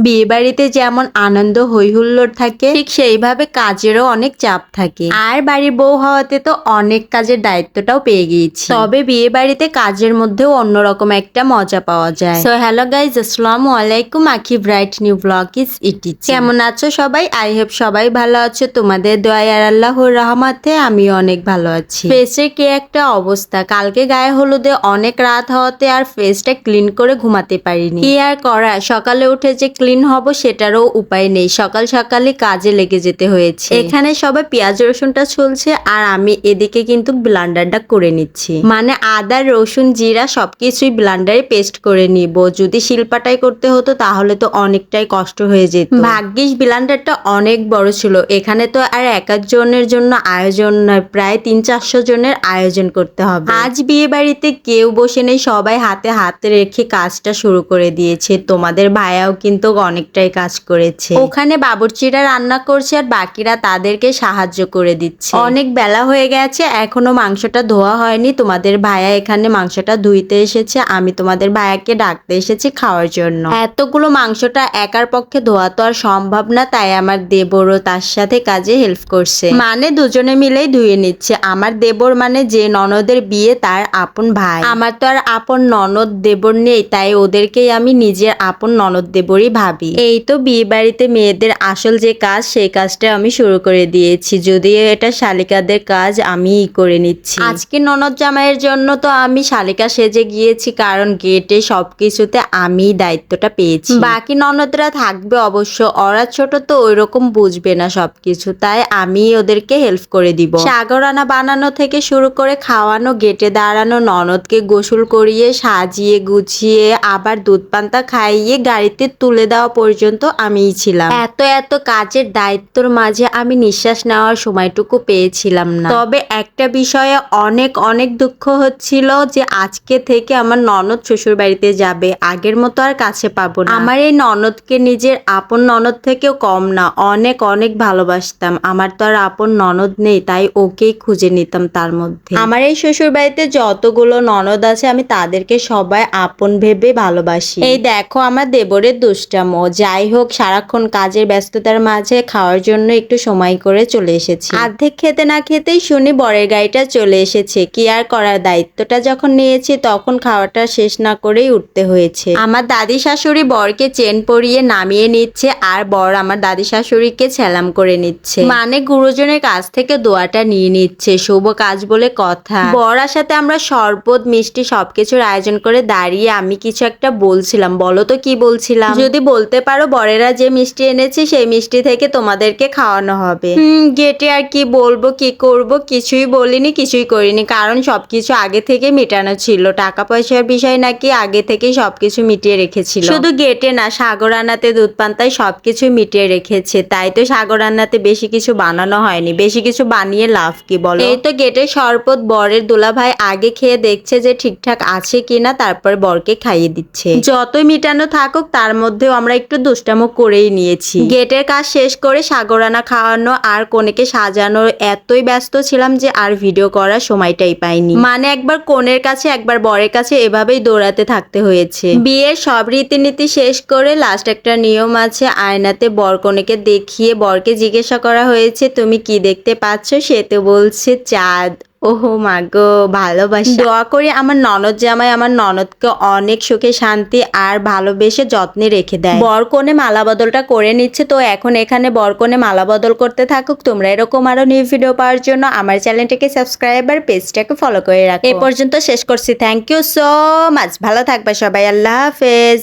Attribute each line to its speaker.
Speaker 1: বিয়ে বাড়িতে যেমন আনন্দ হইহুল্লোড় থাকে, ঠিক সেইভাবে কাজেরও অনেক চাপ থাকে। আর বাড়ির বউ হওয়াতে তো অনেক কাজের দায়িত্বটাও পেয়ে গিয়েছি। তবে বিয়ে বাড়িতে কাজের মধ্যেও অন্যরকম একটা মজা পাওয়া যায়। সো হ্যালো গাইজ, আসসালামু আলাইকুম। আখি bright new blog is Etsy. কেমন আছো সবাই? আই হোপ সবাই ভালো আছো। তোমাদের দোয়ায় আর আল্লাহর রহমতে আমিও অনেক ভালো আছি। ফেসের কি একটা অবস্থা, কালকে গায়ে হলুদে অনেক রাত হওয়াতে আর ফেসটা ক্লিন করে ঘুমাতে পারিনি। কি আর করা, সকালে উঠে যে ক্লিন হব সেটারও উপায় নেই, সকাল সকালই কাজে লেগে যেতে হয়েছে। এখানে সবাই পেঁয়াজ রসুনটা চলছে আর আমি এদিকে কিন্তু ব্লান্ডারটা করে নিচ্ছি, মানে আদা রসুন জিরা সবকিছুই ব্লান্ডারে পেস্ট করে নিব। যদি শিলপাটাই করতে হতো তাহলে তো অনেকটাই কষ্ট হয়ে যেত। ভাগ্যিস ব্লান্ডারটা অনেক বড় ছিল, এখানে তো আর এক জনের জন্য আয়োজন নয়, প্রায় 300-400 জনের আয়োজন করতে হবে। আজ বিয়ে বাড়িতে কেউ বসে নেই, সবাই হাতে হাত রেখে কাজটা শুরু করে দিয়েছে। তোমাদের ভাইয়াও কিন্তু অনেকটাই কাজ করেছে, ওখানে বাবুর্চিরা রান্না করছে আর বাকিরা তাদেরকে সাহায্য করে দিচ্ছে। অনেক বেলা হয়ে গেছে, এখনো মাংসটা ধোয়া হয়নি। তোমাদের ভাইয়া এখানে মাংসটা ধুইতে এসেছে, আমি তোমাদের ভাইয়াকে ডাকতে এসেছি খাওয়ার জন্য। এতগুলো মাংসটা একার পক্ষে ধোয়া তো আর সম্ভব না, তাই আমার দেবরও তার সাথে কাজে হেল্প করছে, মানে দুজনে মিলেই ধুয়ে নিচ্ছে। আমার দেবর মানে যে ননদের বিয়ে তার আপন ভাই। আমার তো আর আপন ননদ দেবর নেই, তাই ওদেরকেই আমি নিজের আপন ননদ দেবরই ভাবি। এই তো বিয়ে বাড়িতে মেয়েদের আসল যে কাজ, সেই কাজটা আমি শুরু করে দিয়েছি, যদিও এটা শালিকাদের কাজ, আমিই করে নিচ্ছি। আজকে ননদ জামাইয়ের জন্য তো আমি শালিকা সেজে গিয়েছি, কারণ গেটে সবকিছুতে আমি দায়িত্বটা পেয়েছি। বাকি ননদরা থাকবে অবশ্য, ওরা ছোট তো ওইরকম বুঝবে না সবকিছু, তাই আমি ওদেরকে হেল্প করে দিব। সাগরানা বানানো থেকে শুরু করে খাওয়ানো, গেটে দাঁড়ানো, ননদকে গোসল করিয়ে সাজিয়ে গুছিয়ে আবার দুধ পান্তা খাইয়ে গাড়িতে তুলে দেওয়া পর্যন্ত আমিই ছিলাম। এত কাজের দায়িত্বর মাঝে আমি নিঃশ্বাস নেওয়ার সময়টুকু পেয়েছিলাম না। তবে একটা বিষয়ে অনেক দুঃখ হচ্ছিল যে আজকে থেকে আমার ননদ শ্বশুর বাড়িতে যাবে, আগের মতো আর কাছে পাবো না। আমার এই ননদকে নিজের আপন ননদ থেকেও কম না, অনেক ভালোবাসতাম। আমার তো আর আপন ননদ নেই, তাই ওকেই খুঁজে নিতাম তার মধ্যে। আমার এই শ্বশুর বাড়িতে যতগুলো ননদ আছে আমি তাদেরকে সবাই আপন ভেবে ভালোবাসি। এই দেখো আমার দেবরের দুষ্টামো। যাই হোক, সারাক্ষণ কাজের ব্যস্ততার মাঝে খাওয়ার জন্য একটু সময় করে চলে এসেছি। অর্ধেক খেতে না খেতেই শুনি বরের গাড়িটা চলে এসেছে। কি আর করার, দায়িত্বটা যখন নিয়েছি তখন খাওয়াটা শেষ না করেই উঠতে হয়েছে। আমার দাদি শাশুড়ি বরকে চেন পরিয়ে নামিয়ে নিচ্ছে আর বর আমার দাদি শাশুড়িকে ছেলাম করে নিচ্ছে, মানে গুরুজনের কাছ থেকে দোয়াটা নিয়ে নিচ্ছে, শুভ কাজ বলে কথা। বর আসাতে আমরা শরবত মিষ্টি সবকিছুর আয়োজন করে দাঁড়িয়ে আমি কিছু একটা বলছিলাম, বলো তো কি বলছিলাম? যদি বলতে পারো, বরেরা যে মিষ্টি এনেছে সেই মিষ্টি থেকে তোমাদেরকে খাওয়ানো হবে। গেটে আর কি বলবো, কি করব, কিছুই বলিনি কিছুই করিনি, কারণ সবকিছু আগে থেকে মেটানো ছিল। টাকা পয়সার বিষয় নাকি আগে থেকে সবকিছু মিটিয়ে রেখেছিল, শুধু গেটে না, সাগরানাতে দুধ পান্তায় সবকিছু মিটিয়ে রেখেছে। তাই তো সাগরানাতে বেশি কিছু বানানো হয়নি, বেশি কিছু বানিয়ে লাভ কি বলো? এই তো গেটের শরবত বরের দুলাভাই আগে খেয়ে দেখছে যে ঠিকঠাক আছে কিনা, তারপর বরকে খাইয়ে দিচ্ছে। যতই মিটানো থাকুক, তার মধ্যেও আমরা একটু দুষ্টামো করেই নিয়েছি। গেটের কাজ শেষ করে সাগরানা খাওয়ানো আর কনেকে সাজানোর এতই ব্যস্ত ছিলাম যে আর ভিডিও করার সময়টাই পাইনি, মানে একবার কনের কাছে একবার বরের কাছে এভাবেই দৌড়াতে থাকতে হয়েছে। বিয়ের সব রীতিনীতি শেষ করে লাস্ট একটা নিয়ম আছে, আয়নাতে বর কনেকে দেখিয়ে বরকে জিজ্ঞাসা করা হয়েছে তুমি কি দেখতে পাচ্ছ? সে তো বলছে চাঁদ। ওহো মাগো, ভালোবাসি। দোয়া করি আমার ননদ জামাই আমার ননদকে অনেক সুখে শান্তি আর ভালোবেসে যত্নে রেখে দেয়। বরকনে মালা বদলটা করে নিচ্ছে, তো এখন এখানে বরকনে মালা বদল করতে থাকুক। তোমরা এরকম আরো নিউ ভিডিও পাওয়ার জন্য আমার চ্যানেলটাকে সাবস্ক্রাইব আর পেজটাকে ফলো করে রাখো। এ পর্যন্ত শেষ করছি, থ্যাংক ইউ সো মাচ। ভালো থাকবে সবাই, আল্লাহ হাফেজ।